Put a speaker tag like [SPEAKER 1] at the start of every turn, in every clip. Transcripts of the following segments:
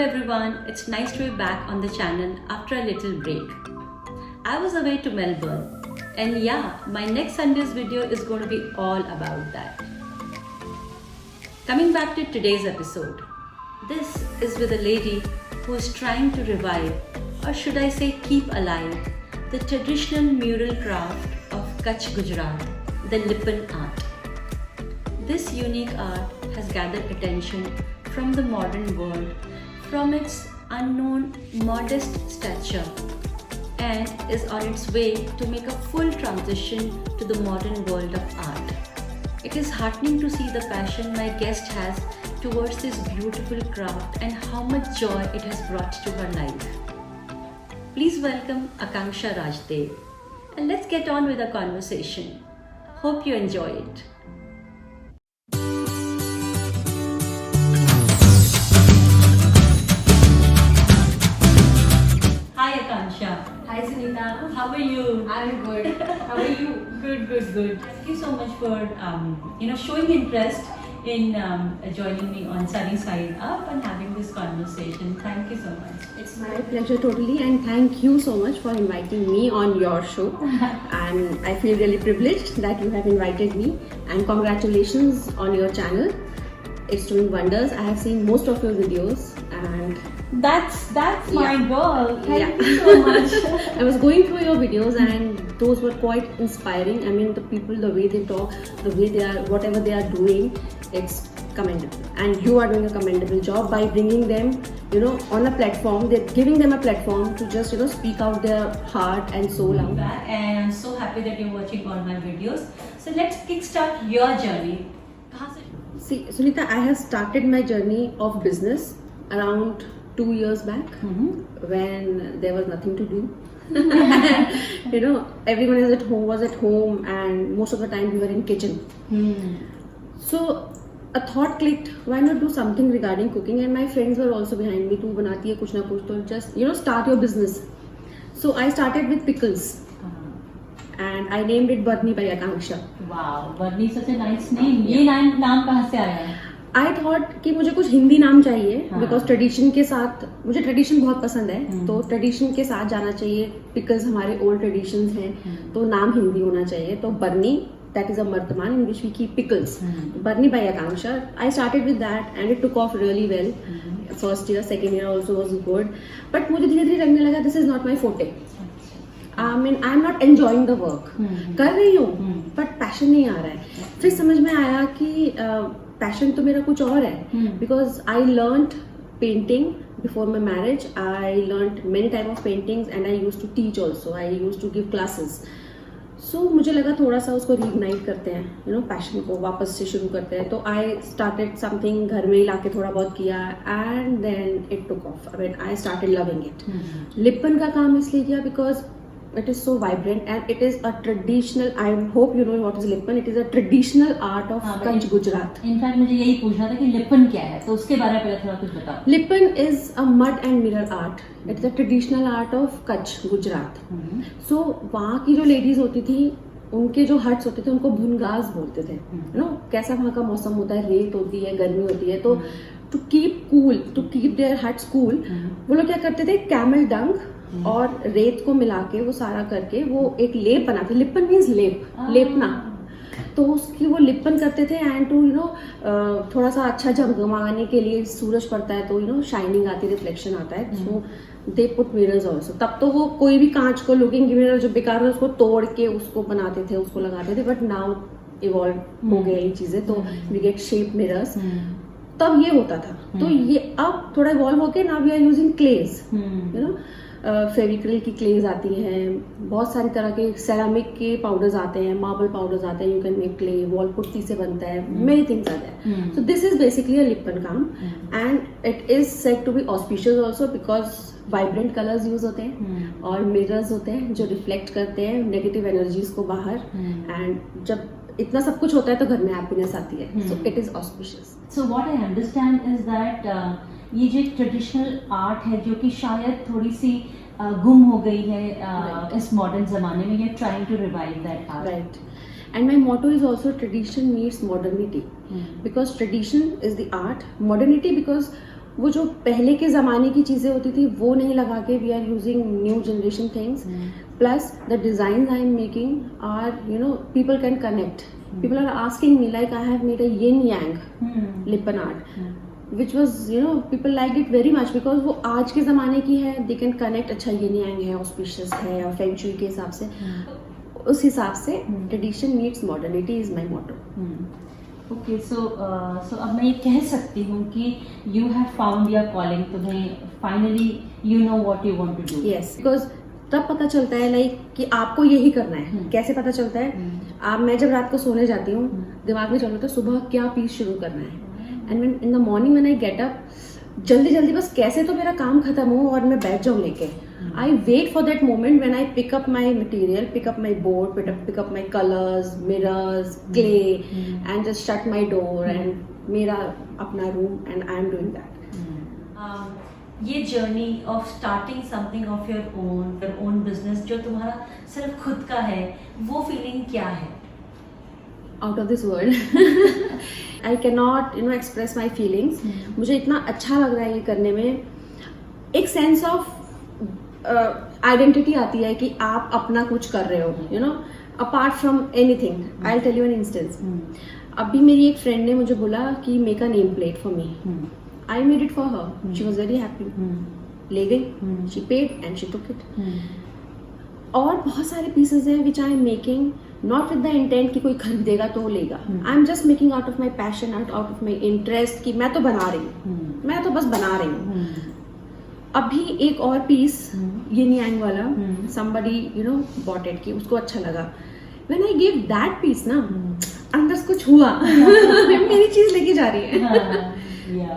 [SPEAKER 1] everyone, it's nice to be back on the channel after a little break. I was away to Melbourne, and yeah, my next Sunday's video is going to be all about that. Coming back to today's episode, this is with a lady who is trying to revive, or should I say keep alive, the traditional mural craft of Kutch, Gujarat, the Lipan art. This unique art has gathered attention from the modern world from its unknown modest stature and is on its way to make a full transition to the modern world of art. It is heartening to see the passion my guest has towards this beautiful craft and how much joy it has brought to her life. Please welcome Akanksha Rajdev, and let's get on with the conversation. Hope you enjoy it. Hi Akanksha. Hi Sunita. How are you?
[SPEAKER 2] I'm good. How are you?
[SPEAKER 1] Good. Thank you so much for showing interest in joining me on Sunny Side Up and having this conversation. Thank you so much.
[SPEAKER 2] It's my pleasure totally, and thank you so much for inviting me on your show. And I feel really privileged that you have invited me, and congratulations on your channel. It's doing wonders. I have seen most of your videos, and
[SPEAKER 1] That's my goal. Thank you
[SPEAKER 2] Yeah.
[SPEAKER 1] so much.
[SPEAKER 2] I was going through your videos, and those were quite inspiring. I mean, the people, the way they talk, the way they are, whatever they are doing, it's commendable. And you are doing a commendable job by bringing them, on a platform. They're giving them a platform to just, speak out their heart and soul out.
[SPEAKER 1] And I'm so happy that you're watching all my videos. So let's kickstart your journey.
[SPEAKER 2] See, Sunita, I have started my journey of business around 2 years back when there was nothing to do. Everyone was at home, and most of the time we were in kitchen. So a thought clicked, why not do something regarding cooking? And my friends were also behind me, tu banati hai kuch na kuch, to just start your business. So I started with pickles, and I named it Barni by Akanksha.
[SPEAKER 1] Wow, Barni, such a nice name. ये नाम कहाँ से आया है?
[SPEAKER 2] I thought कि मुझे कुछ हिंदी नाम चाहिए,
[SPEAKER 1] हाँ.
[SPEAKER 2] बिकॉज ट्रेडिशन के साथ, मुझे ट्रेडिशन बहुत पसंद है, तो ट्रेडिशन के साथ जाना चाहिए. पिकल्स हमारे ओल्ड ट्रेडिशंस हैं, तो नाम हिंदी होना चाहिए. तो barni, that is a martaban in which we keep pickles. Barni by Akanksha. I started with that and it took off really well. First year, second year also was good, but मुझे धीरे धीरे लगने लगा दिस इज नॉट माई फोटे. आई am not enjoying the work. कर रही हूँ but passion नहीं आ रहा है. फिर समझ में आया कि पैशन तो मेरा कुछ और है, because I learn painting before my marriage. I learn many type of paintings and I use to teach also. I use to give classes. So मुझे लगा थोड़ा सा उसको रीइग्नाइट करते हैं, पैशन को वापस से शुरू करते हैं. तो आई स्टार्टेड समथिंग, घर में ही लाके थोड़ा बहुत किया, and then it took off. I started loving it. लिपन का काम इसलिए किया because it is so vibrant and it is a traditional, I hope you know what is Lipan. It is a traditional art of Kutch, Gujarat.
[SPEAKER 1] In fact मुझे यही पूछना था कि लिपन क्या है, तो उसके बारे में पहले थोड़ा कुछ बताओ.
[SPEAKER 2] Lipan is a mud and mirror art. It is a traditional art of Kutch, Gujarat. So वहाँ की जो लेडीज होती थी, उनके जो हट्स होते थे उनको भुनगास बोलते थे. कैसा वहाँ का मौसम होता है, रेत होती है, गर्मी होती है, तो to keep cool, to keep their huts cool, वो लोग क्या करते थे, कैमल डंग और रेत को मिला के वो सारा करके वो एक लेप बनाते. लिपन मीन्स लेप, लेपना. तो उसकी वो लिपन करते थे, एंड टू थोड़ा सा अच्छा झमझमाने के लिए सूरज पड़ता है तो शाइनिंग आती है, रिफ्लेक्शन आता है. सो दे पुट मिरर्स ऑल्सो. तब तो वो कोई भी कांच को लुकिंग मिरर जो बेकार है उसको तोड़ के उसको बनाते थे, उसको लगाते थे. बट नाउ इवॉल्व हो गए ये चीजें, तो वी गेट शेप मिरर्स. तब ये होता था. तो ये अब थोड़ा इवॉल्व होके now we are using clays. Fevicryl की क्लेज आती हैं, बहुत सारी तरह के सेरामिक के पाउडर्स आते हैं, मार्बल पाउडर्स आते हैं. You can make clay, wall putty से बनता है, many things are there. So this is basically a lippan kaam, and it is said to be auspicious also because vibrant colours use होते हैं और मिरर्स होते हैं जो रिफ्लेक्ट करते हैं नेगेटिव एनर्जीज को बाहर. एंड जब इतना सब कुछ होता है तो घर में हैप्पीनेस आती है. So it is auspicious.
[SPEAKER 1] So what I understand is that ये जो ट्रेडिशनल आर्ट है जो कि शायद थोड़ी सी गुम हो गई है इस मॉडर्न जमाने में, ये trying to revive that art.
[SPEAKER 2] Right. And my motto is also tradition meets modernity. Because tradition is the art, modernity because वो जो पहले के ज़माने की चीज़ें होती थी वो नहीं लगा के we are using new generation things. Plus the designs I am making are, you know, people can connect. People are asking me like I have made a yin yang Lipan art, which was, you know, people liked it very much because वो आज के ज़माने की है. They can connect. अच्छा yin yang है, auspicious है और feng shui के हिसाब से. उस हिसाब से tradition meets modernity is my motto.
[SPEAKER 1] Okay so अब मैं ये कह सकती हूँ कि you have found your calling. तुम्हें finally you know what you want to do.
[SPEAKER 2] Yes, because तब पता चलता है लाइक कि आपको यही करना है. कैसे पता चलता है? आप मैं जब रात को सोने जाती हूँ दिमाग में चल रहा था सुबह क्या पीस शुरू करना है. And when in the morning when I get up जल्दी जल्दी बस कैसे तो मेरा काम खत्म हो और मैं बैठ जाऊँ लेके. I wait for that moment when I pick up my material, pick up my board, pick up my colours, mirrors, clay and just shut my door and मेरा अपना room and I am doing that.
[SPEAKER 1] ये journey of starting something of your own business जो तुम्हारा सिर्फ खुद का है, वो फीलिंग क्या है?
[SPEAKER 2] Out of this world. I can not express my feelings. मुझे इतना अच्छा लग रहा है ये करने में. एक सेंस ऑफ आइडेंटिटी आती है कि आप अपना कुछ कर रहे हो, apart from anything. I tell you an instance. अभी मेरी एक फ्रेंड ने मुझे बोला कि make a name plate for me. I made it for her. She was very happy. ले गई. She paid and she took it. और बहुत सारे pieces हैं which I am making not with the intent कि कोई खरीदेगा तो लेगा. I am just making out of my passion, out of my interest कि मैं तो बना रही हूँ. मैं तो बस बना रही हूँ. अभी एक और पीस yin yang वाला somebody bought it कि उसको अच्छा लगा. When I gave that piece ना अंदर से कुछ हुआ. मेरी चीज लेके जा रही है.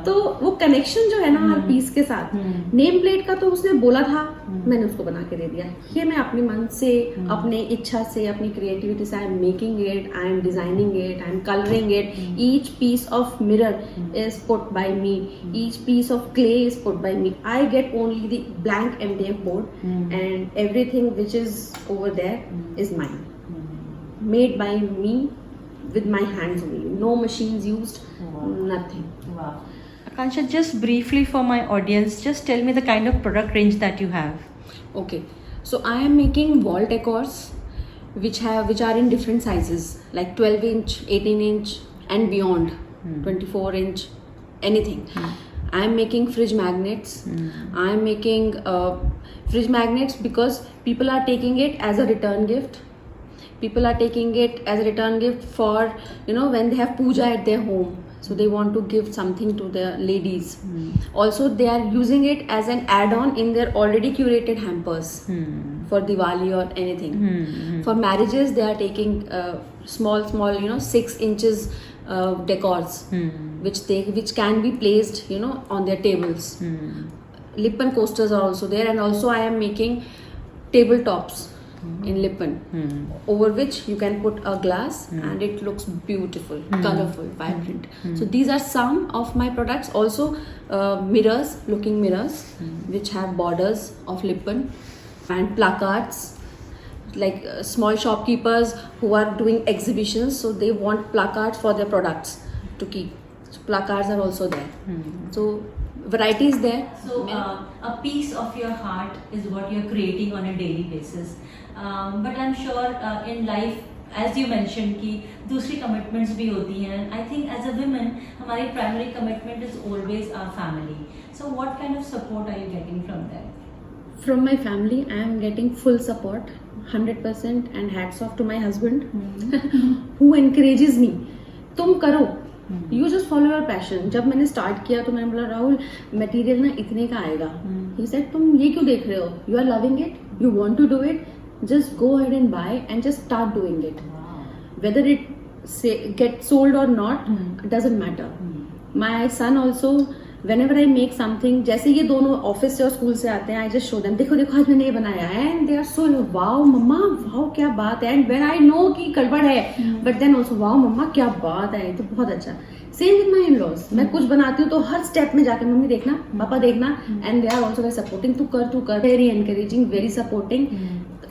[SPEAKER 2] तो वो कनेक्शन जो है ना हर पीस के साथ. नेम प्लेट का तो उसने बोला था, मैंने उसको बना के दे दिया. ये मैं अपने मन से, अपने इच्छा से, अपनी क्रिएटिविटी से I am making it, I am designing it, I am colouring it. Each piece of mirror is put by me, each piece of clay is put by me. I get only the blank MDF board and everything which is over there is mine, made by me with my hands only. No machines used. Wow. Nothing.
[SPEAKER 1] Wow. Akansha, just briefly for my audience, just tell me the kind of product range that you have.
[SPEAKER 2] Okay. So I am making wall decors which are in different sizes like 12 inch, 18 inch and beyond. 24 inch, anything. I am making fridge magnets. I am making fridge magnets because people are taking it as a return gift. People are taking it as a return gift for when they have puja at their home, so they want to give something to their ladies. Also they are using it as an add-on in their already curated hampers for Diwali or anything. For marriages they are taking small 6 inches decors which can be placed on their tables. Lipan coasters are also there, and also I am making tabletops in Lipan, over which you can put a glass and it looks beautiful, colorful, vibrant. So these are some of my products. Also mirrors, looking mirrors which have borders of Lipan, and placards, like small shopkeepers who are doing exhibitions, so they want placards for their products to keep. So placards are also there. So variety is there.
[SPEAKER 1] So a piece of your heart is what you're creating on a daily basis. But I'm sure in life, as you mentioned, कि दूसरी commitments भी होती हैं. I think as a woman, हमारी primary commitment is always our family. So what kind of support are you getting from them?
[SPEAKER 2] From my family, I am getting full support, 100%, and hats off to my husband who encourages me. तुम करो. You just follow your passion. जब मैंने start किया तो मैंने बोला Rahul material ना इतने का आएगा. He said तुम ये क्यों देख रहे हो? You are loving it. You want to do it. Just go ahead and buy and just start doing it. Wow. Whether it gets sold or not, it doesn't matter. My son also, whenever I make something, जैसे ये दोनों office से और school से आते हैं, I just show them, देखो देखो आज मैंने ये बनाया है, and they are so wow mamma wow क्या बात है. And when I know कि गड़बड़ है, but then also wow मम्मा क्या बात है, तो बहुत अच्छा. Same with my in-laws. मैं कुछ बनाती हूँ तो हर स्टेप में जाके मम्मी देखना, पापा देखना, and they are also very supporting. तू कर, very encouraging, very supporting.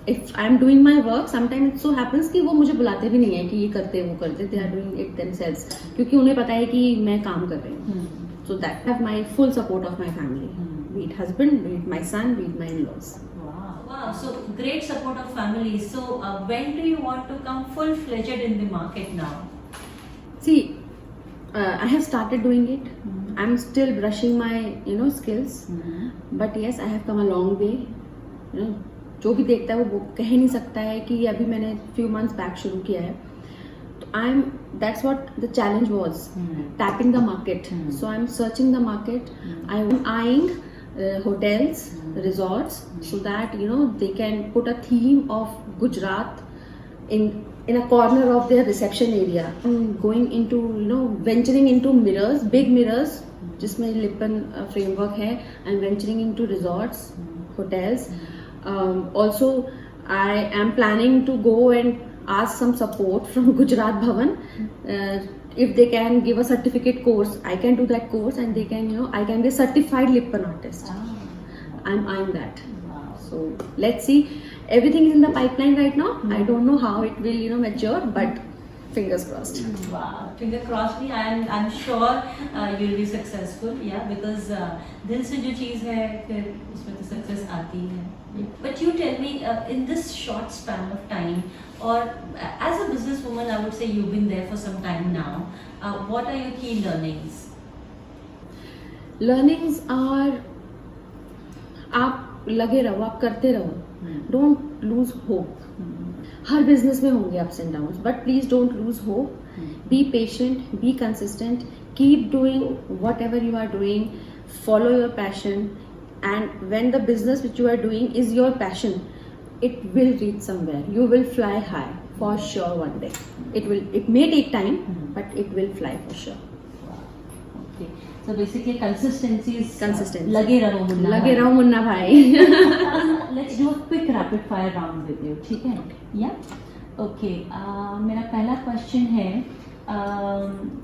[SPEAKER 2] If I am doing my work sometime it so happens कि वो मुझे बुलाते भी नहीं है कि ये करते वो करते. They are doing it themselves क्योंकि उन्हें पता है कि मैं काम कर रही हूँ. So that I have my full support of my family, be it husband, be it my son, be it my in-laws.
[SPEAKER 1] Wow, so great support of family. So when do you want to come full-fledged in the market now?
[SPEAKER 2] See, I have started doing it. I'm still brushing my skills, but yes, I have come a long way. जो भी देखता है वो कह नहीं सकता है कि अभी मैंने few months back शुरू किया है. That's what the challenge was, tapping the market. So I'm searching the market. I'm eyeing hotels, resorts, so that they can put a theme of Gujarat in a corner of their reception area. I'm going into venturing into mirrors, big mirrors, जिसमें Lipan framework है. I'm venturing into resorts, hotels. Also, I am planning to go and ask some support from Gujarat Bhavan. If they can give a certificate course, I can do that course, and they can, I can be a certified Lipan artist. I'm eyeing that. So let's see. Everything is in the pipeline right now. I don't know how it will, mature, but fingers crossed.
[SPEAKER 1] Wow, finger crossed me. I'm sure you'll be successful. Yeah, because दिल से जो चीज़ है फिर उसमें तो success आती है. But you tell me, in this short span of time, or as a businesswoman, I would say you've been there for some time now. What are your key learnings?
[SPEAKER 2] Learnings are, आप लगे रहो, आप करते रहो. Don't lose hope. Her business में होंगे ups and downs, but please don't lose hope. Be patient, be consistent, keep doing whatever you are doing, follow your passion, and when the business which you are doing is your passion, it will reach somewhere. You will fly high for sure one day. It may take time, but it will fly for sure.
[SPEAKER 1] Okay. So basically consistency is
[SPEAKER 2] Consistency.
[SPEAKER 1] लगे रहो
[SPEAKER 2] मुन्ना भाई.
[SPEAKER 1] Let's do a quick rapid fire round with you. ठीक है? Yeah. Okay. मेरा पहला question है,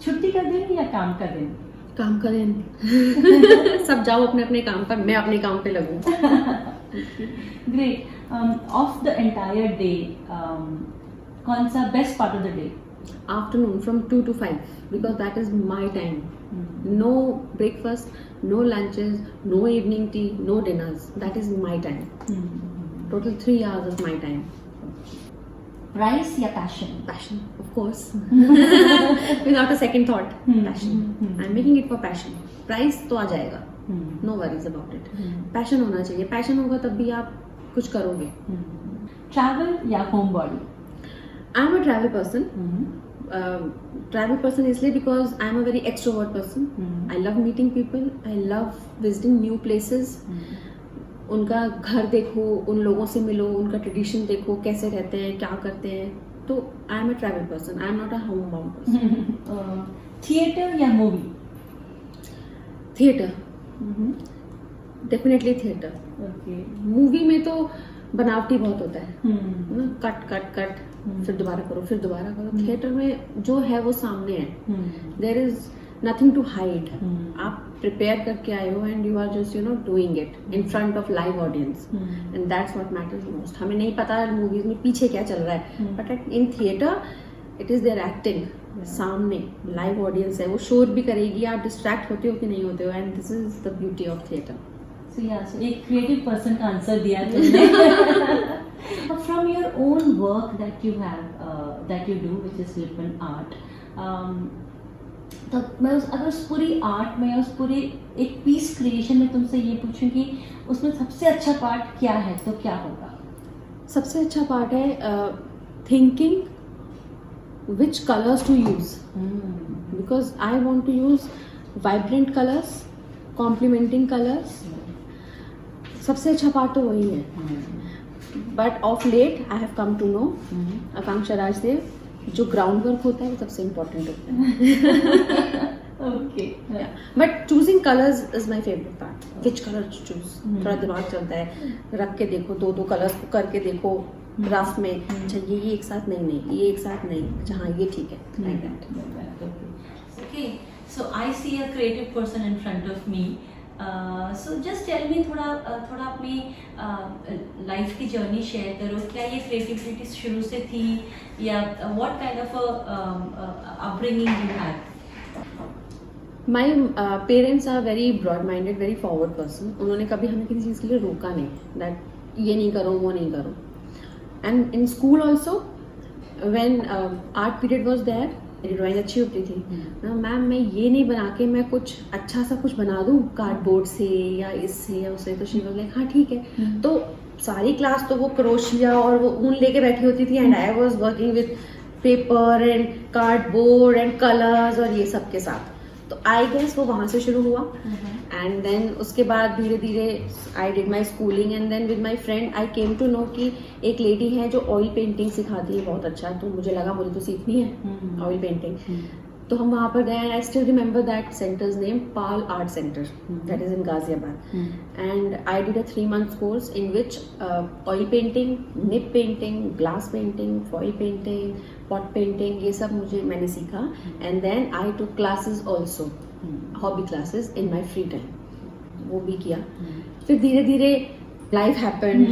[SPEAKER 1] छुट्टी का दिन या काम का दिन?
[SPEAKER 2] काम का दिन. सब जाओ अपने अपने काम पर, मैं अपने काम पे लगूं.
[SPEAKER 1] Great. Of the entire day, कौन सा best part of the day?
[SPEAKER 2] Afternoon from 2 to 5, because that is my time. No breakfast, no lunches, no evening tea, no dinners. That is my time. Total 3 hours of my time.
[SPEAKER 1] Price या passion?
[SPEAKER 2] Passion, of course. Without a second thought. Passion. I'm making it for passion. Price तो आ जाएगा. No worries about it. Passion होना चाहिए. Passion होगा तब भी आप कुछ करोगे.
[SPEAKER 1] Travel या homebody?
[SPEAKER 2] I'm a travel person. Travel person इसलिए because I'm a very extrovert person. I love meeting people. I love visiting new places. उनका घर देखो, उन लोगों से मिलो, उनका ट्रेडिशन देखो, कैसे रहते हैं, क्या करते हैं. तो I am a travel person, I am not a home bound person.
[SPEAKER 1] Theatre या movie?
[SPEAKER 2] Theatre, definitely theatre. Movie में तो बनावटी बहुत होता है ना, कट कट कट, फिर दोबारा करो, फिर दोबारा करो. थिएटर में जो है वो सामने है. There is nothing to hide. आप प्रिपेयर करके आए हो and you are just doing it in front of live audience, and that's what matters most. हमें नहीं पता मूवीज में पीछे क्या चल रहा है, but in theatre it is their acting. सामने लाइव ऑडियंस है, वो शोर भी करेगी, आप डिस्ट्रैक्ट होते हो कि नहीं होते हो, and this is the beauty of theatre.
[SPEAKER 1] So एक क्रिएटिव पर्सन का आंसर दिया तुमने. From your own work that you have, that you do, which is Lipan art, तो मैं अगर उस पूरी आर्ट में, उस पूरी एक पीस क्रिएशन में तुमसे ये पूछूं कि उसमें सबसे अच्छा पार्ट क्या है, तो क्या होगा?
[SPEAKER 2] सबसे अच्छा पार्ट है thinking which colours to use, because I want to use vibrant colours, complementing colours. सबसे अच्छा पार्ट तो वही है. But of late I have come to know, Akanksha Rajdev, जो ग्राउंड वर्क होता है वो सबसे इम्पोर्टेंट होता है.
[SPEAKER 1] Okay.
[SPEAKER 2] But choosing colours is my favourite part. Which colour to choose, थोड़ा दिमाग चलता है, रख के देखो, दो कलर्स को करके देखो रफ में. अच्छा ये एक साथ नहीं, ये एक साथ नहीं, अच्छा हाँ ये ठीक है, like that.
[SPEAKER 1] Okay. So I see a creative person in front of me. So just tell me, थोड़ा अपनी लाइफ की जर्नी शेयर करो. क्या ये क्रिएटिविटी शुरू से थी, या what kind of upbringing you had?
[SPEAKER 2] My parents are very broad minded, very forward person. उन्होंने कभी हमें किसी चीज़ के लिए रोका नहीं, दैट ये नहीं करो वो नहीं करो. And in school also when art period was there, मेरी ड्राइंग अच्छी होती थी ना, मैम मैं ये नहीं बना के मैं कुछ अच्छा सा कुछ बना दूँ कार्डबोर्ड से या इससे या उससे. तो शी वाज लाइक हाँ ठीक है. तो सारी क्लास तो वो क्रोशिया और वो ऊन लेके बैठी होती थी, and I was working with paper and cardboard and colours और ये सब के साथ. तो आई गेस वो वहाँ से शुरू हुआ. एंड देन उसके बाद धीरे धीरे I did my schooling, and then with my friend I came to know कि एक लेडी है जो ऑयल पेंटिंग सिखाती है बहुत अच्छा. तो मुझे लगा मुझे तो सीखनी है ऑयल पेंटिंग. तो हम वहाँ पर गए. I still remember that centre's name, Pal art centre, that is in Ghaziabad. And I did a 3 months course in which oil painting, nib painting, glass painting, foil painting, pot painting, ये सब मैंने सीखा. And then I took classes also, hobby classes in my free time, वो भी किया. फिर धीरे धीरे लाइफ हैपेंड.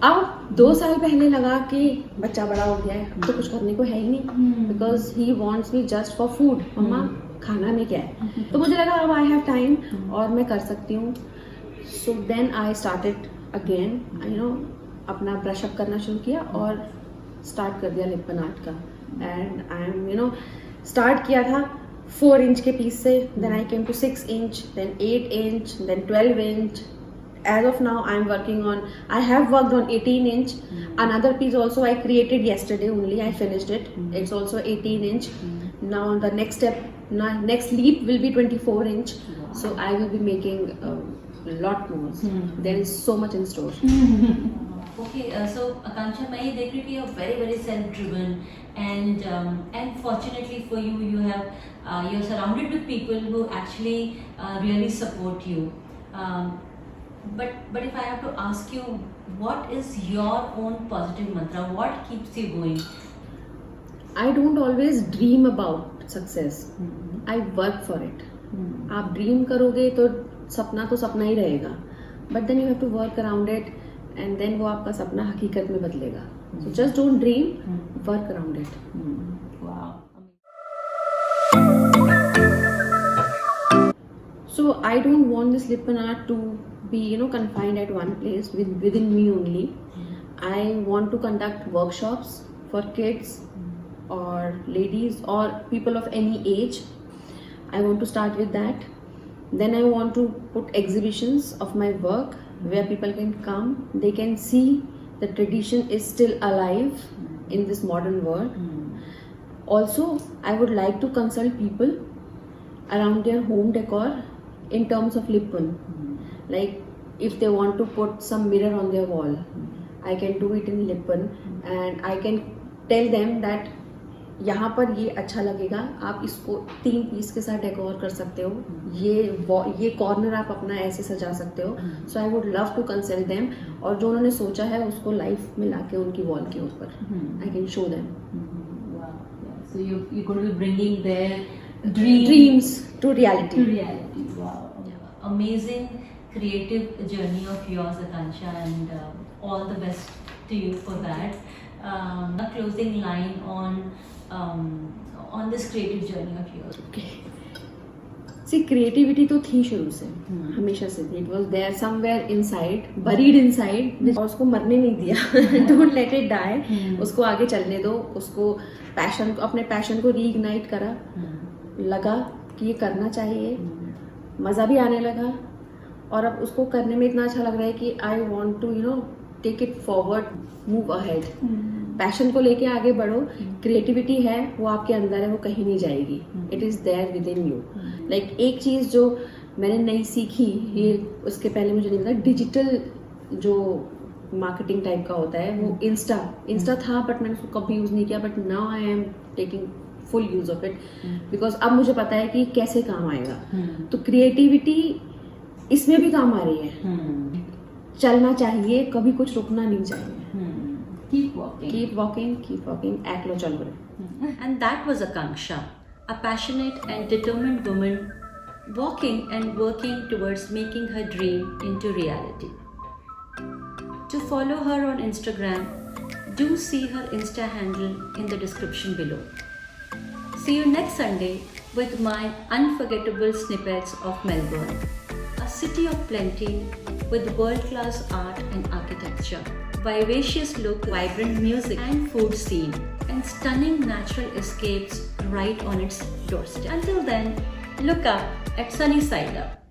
[SPEAKER 2] अब 2 साल पहले लगा कि बच्चा बड़ा हो गया है तो कुछ करने को है ही नहीं, because he wants me just for food. Mumma खाना में क्या है? तो मुझे लगा अब आई हैव टाइम और मैं कर सकती हूँ. So then I started again, you know, अपना ब्रश अप करना शुरू किया और स्टार्ट कर दिया लिपन आर्ट का. And I am, you know, start किया था 4 inch के पीस से, then I came to 6 inch, then 8 inch, then 12 inch. As of now, I have worked on 18 inch. Another piece also I created yesterday only. I finished it. It's also 18 inch. Now the next step, next leap will be 24 inch. So I will be making a lot more. There is so much in store.
[SPEAKER 1] Okay, so Akanksha, मैं ये देख रही थी, you're very very self-driven, and fortunately for you, you're surrounded with people who actually really support you. But if I have to ask you, what is your own positive mantra? What keeps you going?
[SPEAKER 2] I don't always dream about success. I work for it. आप dream करोगे तो सपना ही रहेगा, but then you have to work around it, and then वो आपका सपना हकीकत में बदलेगा. So just don't dream, work around it.
[SPEAKER 1] Wow.
[SPEAKER 2] So I don't want this lipan art to be, you know, confined at one place within me only. I want to conduct workshops for kids or ladies or people of any age. I want to start with that. Then I want to put exhibitions of my work where people can come, they can see the tradition is still alive in this modern world. Also, I would like to consult people around their home decor in terms of lipan. Like if they want to put some mirror on their wall, I can do it in lipan, and I can tell them that यहाँ पर ये अच्छा लगेगा, आप इसको 3 piece के साथ decor कर सकते हो, ये कॉर्नर आप अपना ऐसे सजा सकते हो. So I would love to consult them, और जो उन्होंने सोचा है उसको लाइफ में लाके उनकी वॉल के ऊपर I can show them.
[SPEAKER 1] So you're going to be bringing their
[SPEAKER 2] dreams to reality.
[SPEAKER 1] Wow. Amazing creative journey of yours, Akanksha, and all the best to you for that. A closing line on this creative journey of yours.
[SPEAKER 2] Okay. See, creativity तो थी शुरू से, हमेशा से थी. It was there somewhere inside, buried inside. और उसको मरने नहीं दिया. Don't let it die. उसको आगे चलने दो. उसको अपने पैशन को रीइग्नाइट करा. लगा कि ये करना चाहिए. मज़ा भी आने लगा. और अब उसको करने में इतना अच्छा लग रहा है कि I want to, you know, take it forward, move ahead. Passion को लेके आगे बढ़ो. क्रिएटिविटी है वो आपके अंदर है, वो कहीं नहीं जाएगी. It is there within you. Like एक चीज़ जो मैंने नई सीखी, ये उसके पहले मुझे नहीं पता, डिजिटल जो मार्केटिंग टाइप का होता है वो इंस्टा था, बट मैंने उसको कभी यूज़ नहीं किया. But now I am taking full use of it, because अब मुझे पता है कि कैसे काम आएगा. तो क्रिएटिविटी इसमें भी काम आ रही है. चलना चाहिए, कभी कुछ रुकना नहीं चाहिए.
[SPEAKER 1] Keep walking.
[SPEAKER 2] Keep walking. Act लो, चल रहे.
[SPEAKER 1] And that was Akanksha, a passionate and determined woman walking and working towards making her dream into reality. To follow her on Instagram, do see her Insta handle in the description below. See you next Sunday with my unforgettable snippets of Melbourne, a city of plenty with world-class art and architecture, vivacious look, vibrant music and food scene, and stunning natural escapes right on its doorstep. Until then, look up at Sunny Side Up.